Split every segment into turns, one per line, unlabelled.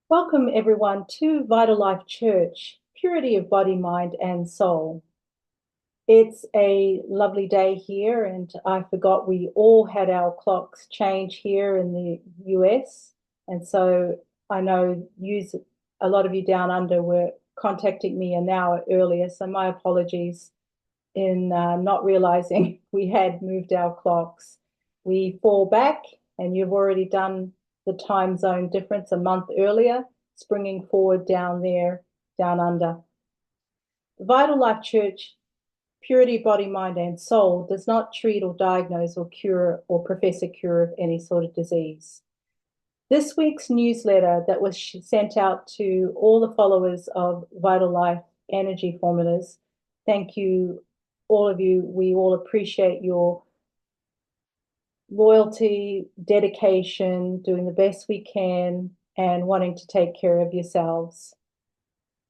Welcome, everyone, to Vital Life Church, Purity of Body, Mind, and Soul. It's a lovely day here, and I forgot we all had our clocks change here in the US. And so I know a lot of you down under were contacting me an hour earlier. So my apologies in not realizing we had moved our clocks. We fall back, and you've already done the time zone difference a month earlier, springing forward down there, down under. Vital Life Church, Purity Body, Mind, and Soul does not treat or diagnose or cure or profess a cure of any sort of disease. This week's newsletter that was sent out to all the followers of Vital Life Energy Formulas, thank you, all of you. We all appreciate your loyalty, dedication, doing the best we can, and wanting to take care of yourselves.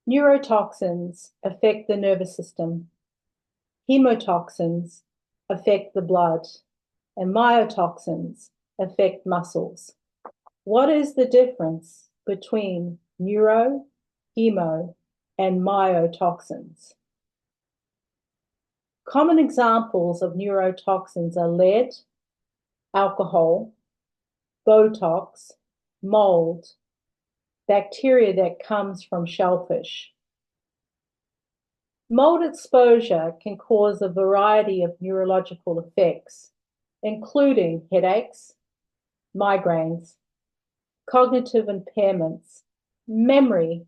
Neurotoxins affect the nervous system. Hemotoxins affect the blood, and myotoxins affect muscles. What is the difference between neuro, hemo, and myotoxins? Common examples of neurotoxins are lead, alcohol, Botox, mold, bacteria that comes from shellfish. Mold exposure can cause a variety of neurological effects, including headaches, migraines, cognitive impairments, memory,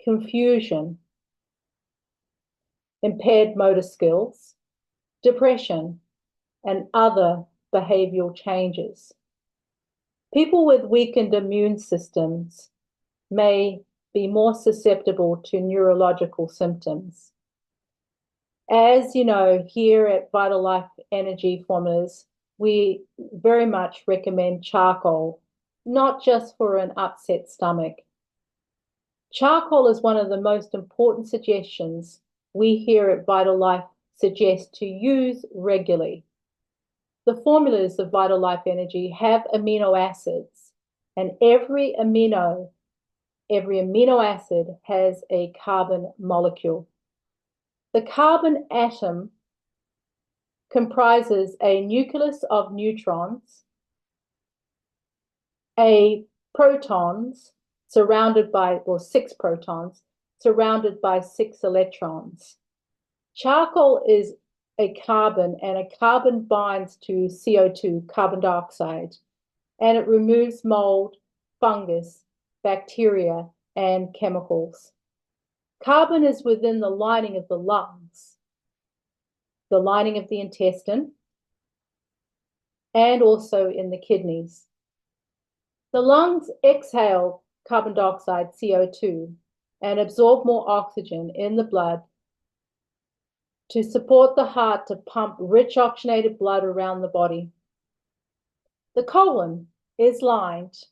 confusion, impaired motor skills, depression, and other behavioral changes. People with weakened immune systems may be more susceptible to neurological symptoms. As you know, here at Vital Life Energy Formulas, we very much recommend charcoal, not just for an upset stomach. Charcoal is one of the most important suggestions we here at Vital Life suggest to use regularly. The formulas of Vital Life Energy have amino acids, and every amino acid has a carbon molecule. The carbon atom comprises a nucleus of neutrons, six protons surrounded by 6 electrons. Charcoal is a carbon, and a carbon binds to CO2, carbon dioxide, and it removes mold, fungus, bacteria, and chemicals. Carbon is within the lining of the lungs, the lining of the intestine, and also in the kidneys. The lungs exhale carbon dioxide, CO2, and absorb more oxygen in the blood to support the heart to pump rich oxygenated blood around the body. The colon is lined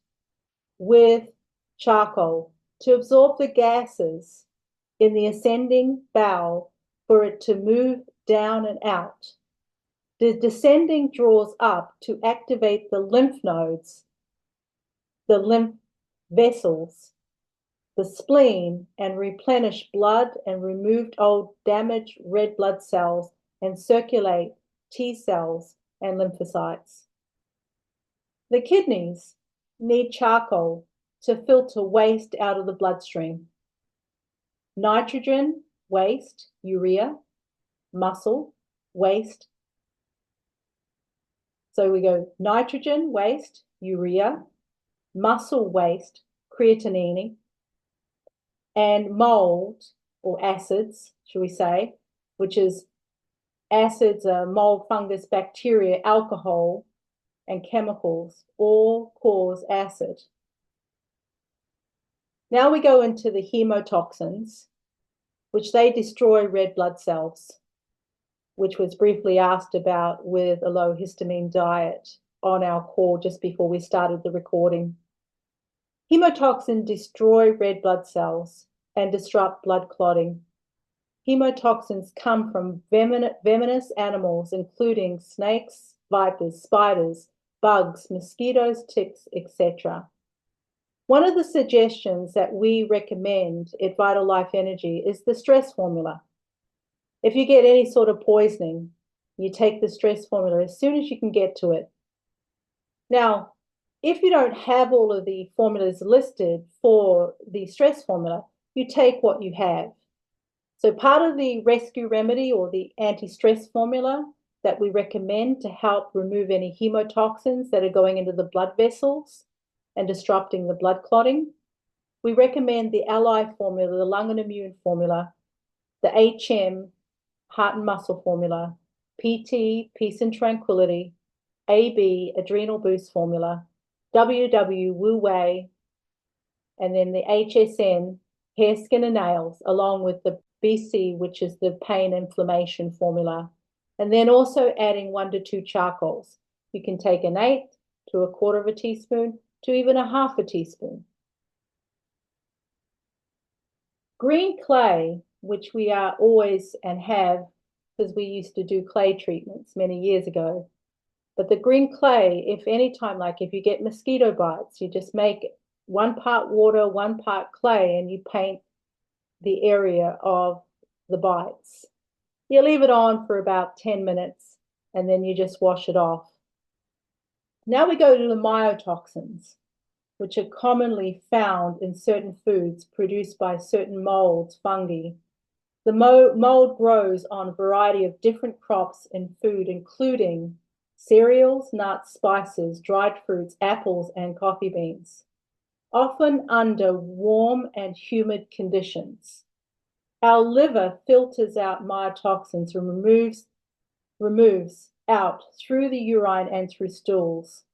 with charcoal to absorb the gases in the ascending bowel for it to move down and out. The descending draws up to activate the lymph nodes, the lymph vessels, the spleen, and replenish blood and removed old damaged red blood cells and circulate T cells and lymphocytes. The kidneys need charcoal to filter waste out of the bloodstream. Nitrogen, waste, urea, muscle, waste. So we go nitrogen, waste, urea, muscle waste, creatinine, and mold or acids, shall we say, which is acids, mold, fungus, bacteria, alcohol, and chemicals, all cause acid. Now we go into the hemotoxins, which they destroy red blood cells, which was briefly asked about with a low histamine diet on our call just before we started the recording. Hemotoxins destroy red blood cells and disrupt blood clotting. Hemotoxins come from venomous animals, including snakes, vipers, spiders, bugs, mosquitoes, ticks, etc. One of the suggestions that we recommend at Vital Life Energy is the stress formula. If you get any sort of poisoning, you take the stress formula as soon as you can get to it. Now, if you don't have all of the formulas listed for the stress formula, you take what you have. So part of the rescue remedy or the anti-stress formula that we recommend to help remove any hemotoxins that are going into the blood vessels and disrupting the blood clotting, we recommend the Ally formula, the lung and immune formula, the HM, heart and muscle formula, PT, peace and tranquility, AB, adrenal boost formula, WW, Wu Wei, and then the HSN, hair, skin, and nails, along with the BC, which is the pain inflammation formula. And then also adding 1 to 2 charcoals. You can take an eighth to a quarter of a teaspoon to even a half a teaspoon. Green clay, which we are always and have, because we used to do clay treatments many years ago. But the green clay, if any time, like if you get mosquito bites, you just make 1 part water, 1 part clay, and you paint the area of the bites. You leave it on for about 10 minutes, and then you just wash it off. Now we go to the myotoxins, which are commonly found in certain foods produced by certain molds, fungi. The mold grows on a variety of different crops and food, including cereals, nuts, spices, dried fruits, apples, and coffee beans, often under warm and humid conditions. Our liver filters out myotoxins and removes out through the urine and through stools.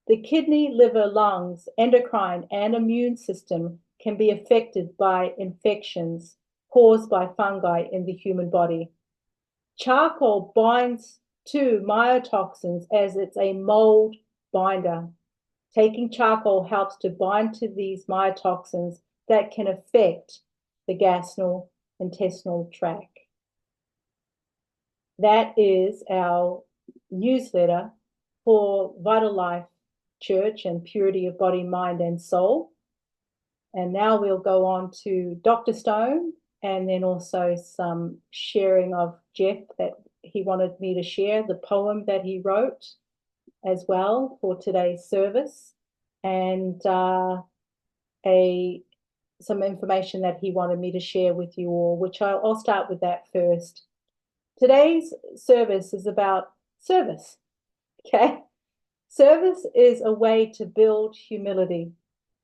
The kidney, liver, lungs, endocrine, and immune system can be affected by infections caused by fungi in the human body. Charcoal binds to myotoxins as it's a mold binder. Taking charcoal helps to bind to these myotoxins that can affect the gastrointestinal tract. That is our newsletter for Vital Life Church and Purity of Body, Mind, and Soul. And now we'll go on to Dr. Stone, and then also some sharing of Jeff that he wanted me to share, the poem that he wrote as well for today's service, and some information that he wanted me to share with you all, which I'll start with that first. Today's service is about service, okay? Service is a way to build humility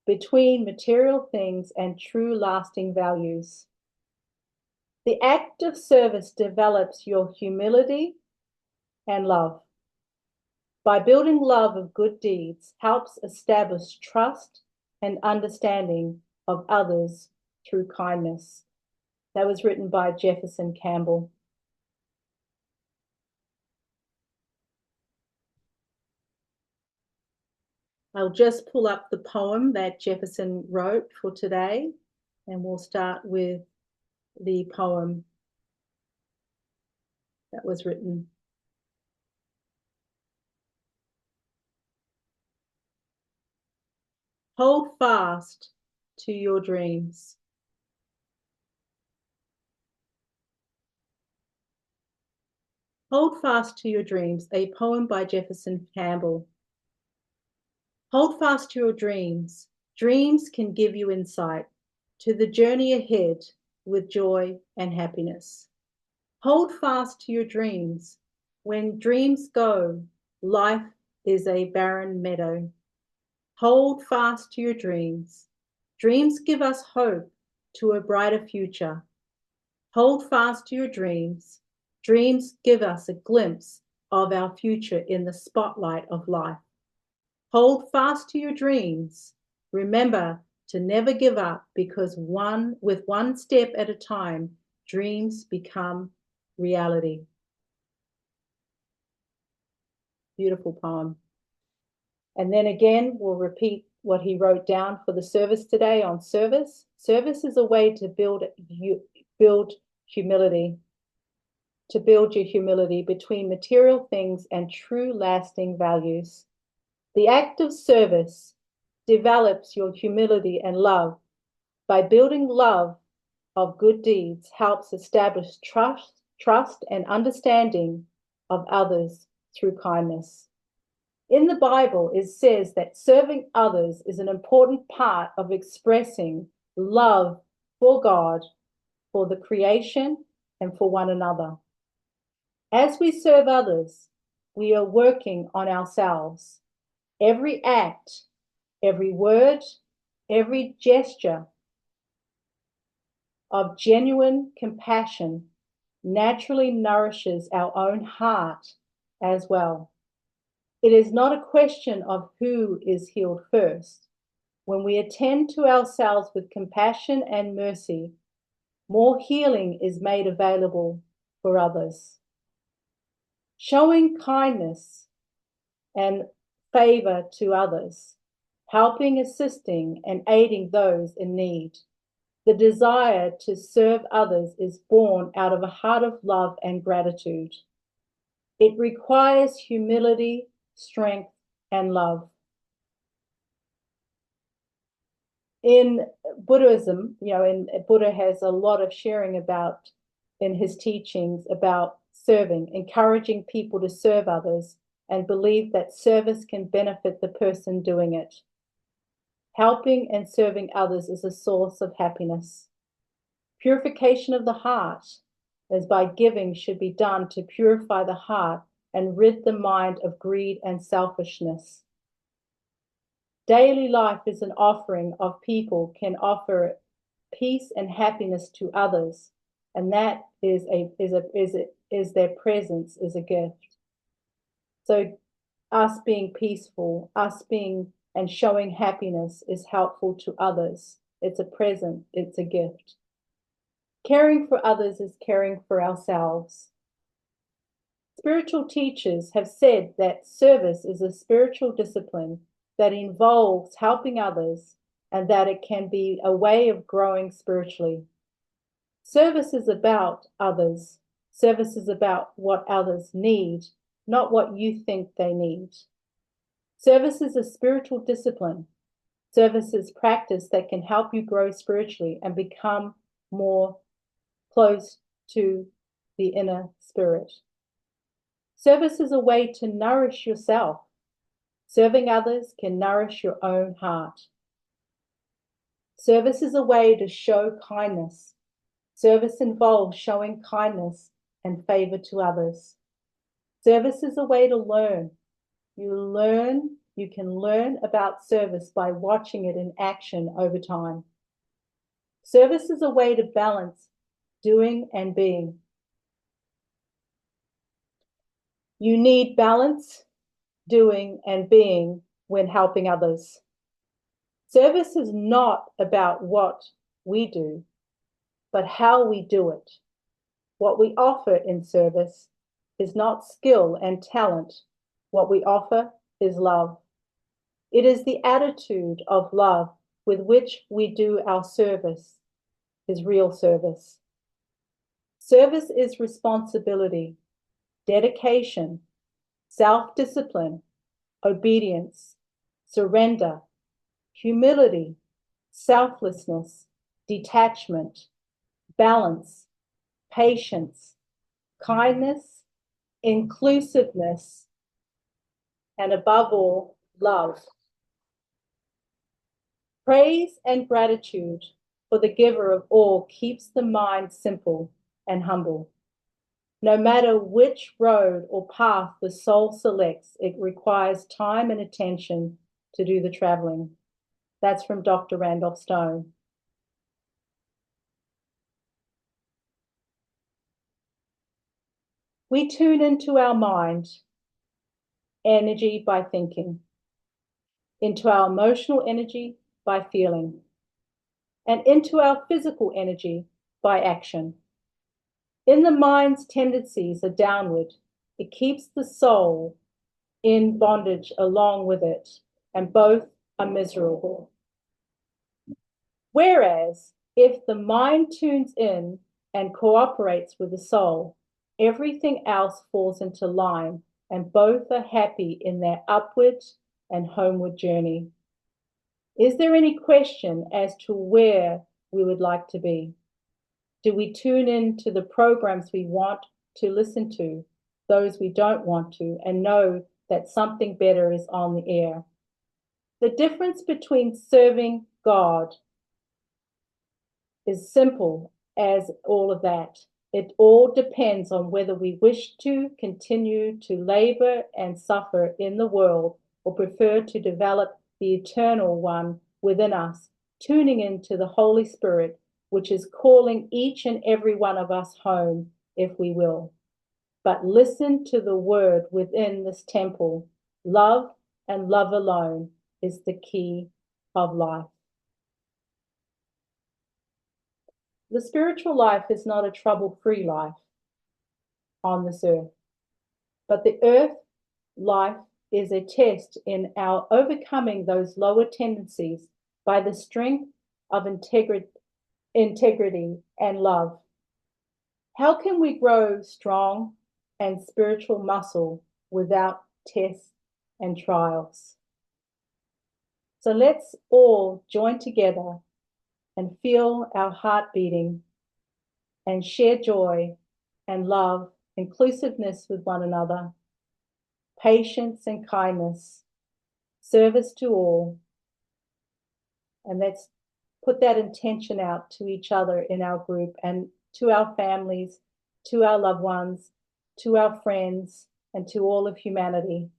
between material things and true lasting values. The act of service develops your humility and love. By building love of good deeds, helps establish trust and understanding of others through kindness. That was written by Jefferson Campbell. I'll just pull up the poem that Jefferson wrote for today, and we'll start with the poem that was written. Hold fast to your dreams. Hold fast to your dreams, a poem by Jefferson Campbell. Hold fast to your dreams. Dreams can give you insight to the journey ahead with joy and happiness. Hold fast to your dreams. When dreams go, life is a barren meadow. Hold fast to your dreams. Dreams give us hope to a brighter future. Hold fast to your dreams. Dreams give us a glimpse of our future in the spotlight of life. Hold fast to your dreams. Remember to never give up, because with one step at a time, dreams become reality. Beautiful poem. And then again, we'll repeat what he wrote down for the service today on service. Service is a way to build humility, to build your humility between material things and true lasting values. The act of service develops your humility and love. By building love of good deeds helps establish trust and understanding of others through kindness. In the Bible, it says that serving others is an important part of expressing love for God, for the creation, and for one another. As we serve others, we are working on ourselves. Every act, every word, every gesture of genuine compassion naturally nourishes our own heart as well. It is not a question of who is healed first. When we attend to ourselves with compassion and mercy, more healing is made available for others. Showing kindness and favor to others, helping, assisting, and aiding those in need. The desire to serve others is born out of a heart of love and gratitude. It requires humility, strength, and love. In Buddhism, Buddha has a lot of sharing about in his teachings about serving, encouraging people to serve others, and believe that service can benefit the person doing it. Helping and serving others is a source of happiness. Purification of the heart, as by giving, should be done to purify the heart and rid the mind of greed and selfishness. Daily life is an offering of people can offer peace and happiness to others, and that is their presence is a gift. So us being peaceful, us being and showing happiness is helpful to others. It's a present, it's a gift. Caring for others is caring for ourselves. Spiritual teachers have said that service is a spiritual discipline that involves helping others and that it can be a way of growing spiritually. Service is about others. Service is about what others need, not what you think they need. Service is a spiritual discipline. Service is practice that can help you grow spiritually and become more close to the inner spirit. Service is a way to nourish yourself. Serving others can nourish your own heart. Service is a way to show kindness. Service involves showing kindness and favor to others. Service is a way to learn. You can learn about service by watching it in action over time. Service is a way to balance doing and being. You need balance, doing, and being when helping others. Service is not about what we do, but how we do it. What we offer in service is not skill and talent. What we offer is love. It is the attitude of love with which we do our service is real service. Service is responsibility, dedication, self-discipline, obedience, surrender, humility, selflessness, detachment, balance, patience, kindness, inclusiveness, and above all, love. Praise and gratitude for the giver of all keeps the mind simple and humble. No matter which road or path the soul selects, it requires time and attention to do the traveling. That's from Dr. Randolph Stone. We tune into our mind energy by thinking, into our emotional energy by feeling, and into our physical energy by action. In the mind's tendencies are downward. It keeps the soul in bondage along with it, and both are miserable. Whereas if the mind tunes in and cooperates with the soul, everything else falls into line, and both are happy in their upward and homeward journey. Is there any question as to where we would like to be? Do we tune in to the programs we want to listen to, those we don't want to, and know that something better is on the air? The difference between serving God is simple as all of that. It all depends on whether we wish to continue to labor and suffer in the world or prefer to develop the eternal one within us, tuning into the Holy Spirit, which is calling each and every one of us home, if we will. But listen to the word within this temple. Love and love alone is the key of life. The spiritual life is not a trouble-free life on this earth, but the earth life is a test in our overcoming those lower tendencies by the strength of integrity and love. How can we grow strong and spiritual muscle without tests and trials? So let's all join together and feel our heart beating and share joy and love, inclusiveness with one another, patience and kindness, service to all. And let's put that intention out to each other in our group and to our families, to our loved ones, to our friends, and to all of humanity.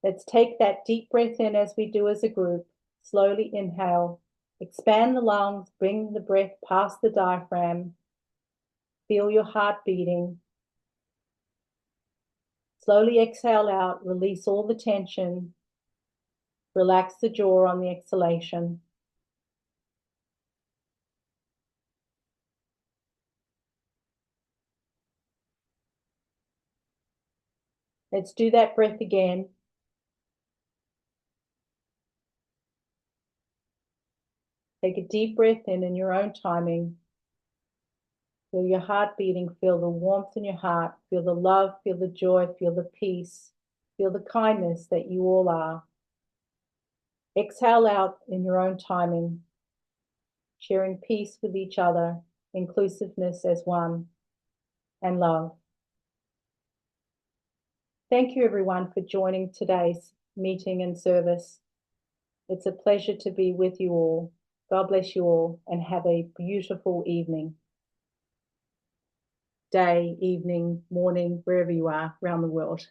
Let's take that deep breath in as we do as a group. Slowly inhale, expand the lungs, bring the breath past the diaphragm. Feel your heart beating. Slowly exhale out, release all the tension. Relax the jaw on the exhalation. Let's do that breath again. Take a deep breath in your own timing. Feel your heart beating, feel the warmth in your heart, feel the love, feel the joy, feel the peace, feel the kindness that you all are. Exhale out in your own timing, sharing peace with each other, inclusiveness as one, and love. Thank you everyone for joining today's meeting and service. It's a pleasure to be with you all. God bless you all and have a beautiful evening. Day, evening, morning, wherever you are around the world.